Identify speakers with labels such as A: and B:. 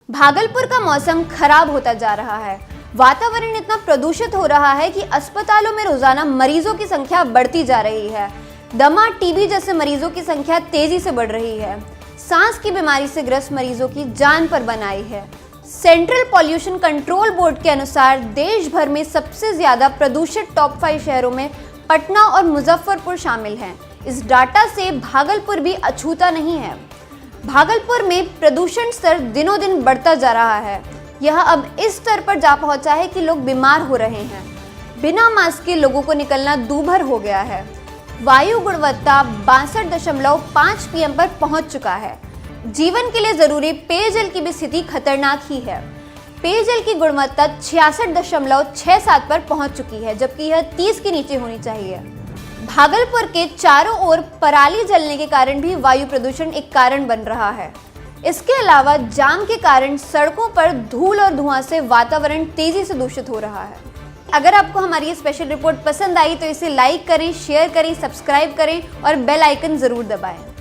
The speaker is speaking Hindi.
A: भागलपुर का मौसम खराब होता जा रहा है। वातावरण इतना प्रदूषित हो रहा है कि अस्पतालों में रोजाना मरीजों की संख्या बढ़ती जा रही है। दमा, टीबी जैसे मरीजों की संख्या तेजी से बढ़ रही है। सांस की बीमारी से ग्रस्त मरीजों की जान पर बन आई है। सेंट्रल पॉल्यूशन कंट्रोल बोर्ड के अनुसार देश भर में सबसे ज्यादा प्रदूषित टॉप 5 शहरों में पटना और मुजफ्फरपुर शामिल हैं। इस डाटा से भागलपुर भी अछूता नहीं है। भागलपुर में प्रदूषण स्तर दिनों दिन बढ़ता जा रहा है। यह अब इस स्तर पर जा पहुंचा है कि लोग बीमार हो रहे हैं। बिना मास्क के लोगों को निकलना दूभर हो गया है। वायु गुणवत्ता 62.5 पीएम पर पहुंच चुका है। जीवन के लिए जरूरी पेयजल की भी स्थिति खतरनाक ही है। पेयजल की गुणवत्ता 66.67 पर पहुंच चुकी है, जबकि यह 30 के नीचे होनी चाहिए। भागलपुर के चारों ओर पराली जलने के कारण भी वायु प्रदूषण एक कारण बन रहा है। इसके अलावा जाम के कारण सड़कों पर धूल और धुआं से वातावरण तेजी से दूषित हो रहा है। अगर आपको हमारी ये स्पेशल रिपोर्ट पसंद आई तो इसे लाइक करें, शेयर करें, सब्सक्राइब करें और बेल आइकन जरूर दबाएं।